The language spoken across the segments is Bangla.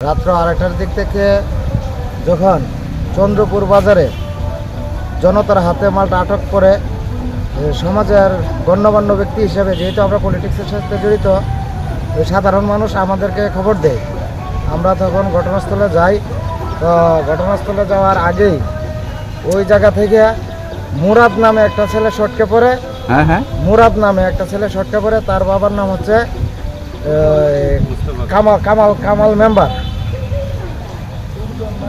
রাত্র ৮টার দিক থেকে যখন চন্দ্রপুর বাজারে জনতার হাতে মালটা আটক করে সমাজের গণ্যমান্য ব্যক্তি হিসেবে, যেহেতু আমরা পলিটিক্সের সাথে জড়িত, সাধারণ মানুষ আমাদেরকে খবর দেয়। আমরা তখন ঘটনাস্থলে যাই। তো ঘটনাস্থলে যাওয়ার আগেই ওই জায়গা থেকে মুরাদ নামে একটা ছেলে শটকে পড়ে। মুরাদ নামে একটা ছেলে শটকে পড়ে। তার বাবার নাম হচ্ছে কামাল মেম্বার।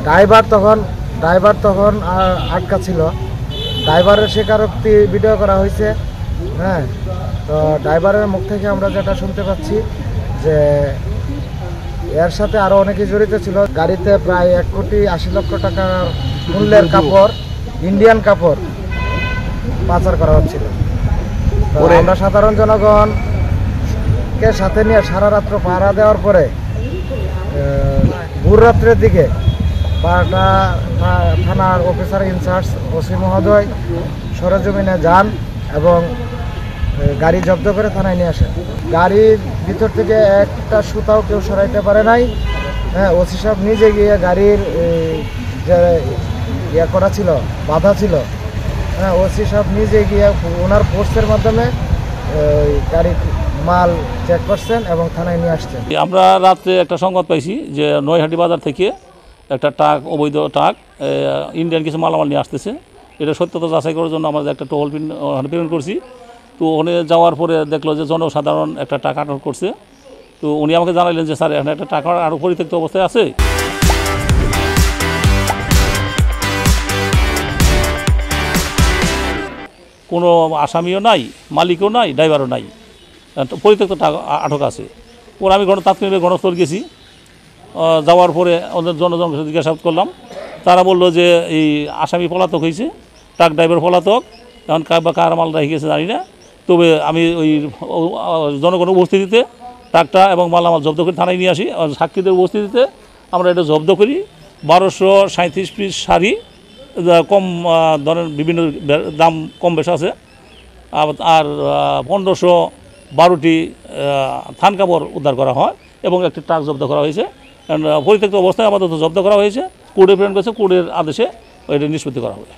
ড্রাইভার তখন আটকা ছিল। ড্রাইভারের স্বীকারোক্তি ভিডিও করা হয়েছে। হ্যাঁ, তো ড্রাইভারের মুখ থেকে আমরা যেটা শুনতে পাচ্ছি যে এর সাথে আরও অনেকেই জড়িত ছিল। গাড়িতে প্রায় 1,80,00,000 টাকার মূল্যের কাপড়, ইন্ডিয়ান কাপড় পাচার করা হচ্ছিল। তো আমরা সাধারণ জনগণকে সাথে নিয়ে সারা রাত্র পাহারা দেওয়ার পরে ভোর রাত্রের দিকে বারোটা থানার অফিসার ইনচার্জ ওসি মহোদয় সরেজমিনে যান এবং গাড়ি জব্দ করে থানায় নিয়ে আসেন। গাড়ির ভিতর থেকে একটা সুতাও কেউ সরাইতে পারে নাই। হ্যাঁ, ওসি সাহেব নিজে গিয়ে গাড়ির যে করা ছিল, বাধা ছিল, হ্যাঁ, ওসি সাহেব নিজে গিয়ে ওনার ফোর্সের মাধ্যমে গাড়ির মাল চেক করছেন এবং থানায় নিয়ে আসছেন। আমরা রাত্রে একটা সংবাদ পাইছি যে নৈহাটি বাজার থেকে একটা ট্রাক, অবৈধ ট্রাক, ইন্ডিয়ান কিছু মালামাল নিয়ে আসতেছে। এটা সত্যতা যাচাই করার জন্য আমরা একটা টহল প্রেরণ করছি। তো উনি যাওয়ার পরে দেখলো যে জনসাধারণ একটা টাকা আটক করছে। তো উনি আমাকে জানাইলেন যে স্যার, এখানে একটা টাকা আরও পরিত্যক্ত অবস্থায় আছে। কোনো আসামিও নাই, মালিকও নাই, ড্রাইভারও নাই, পরিত্যক্ত টাকা আটক আছে। ওর আমি তাৎক্ষণিক ঘটনাস্থল গেছি। যাওয়ার পরে ওদের জনগণকে জিজ্ঞাসাবাদ করলাম। তারা বললো যে এই আসামি পলাতক হয়েছে, ট্রাক ড্রাইভার পলাতক, এখন কার মাল রেখে গেছে জানি না। তবে আমি ওই জনগণের উপস্থিতিতে ট্রাকটা এবং মালামাল জব্দ করে থানায় নিয়ে আসি। সাক্ষীদের উপস্থিতিতে আমরা এটা জব্দ করি। 1237 পিস শাড়ি, কম ধরনের বিভিন্ন দাম কম বেশ আছে, আর 1512টি থান কাপড় উদ্ধার করা হয় এবং একটি ট্রাক জব্দ করা হয়েছে। পরিত্যক্ত অবস্থায় আমাদের জব্দ করা হয়েছে। কোর্টে প্রেরণ করেছে, কোর্টের আদেশে এটা নিষ্পত্তি করা হবে।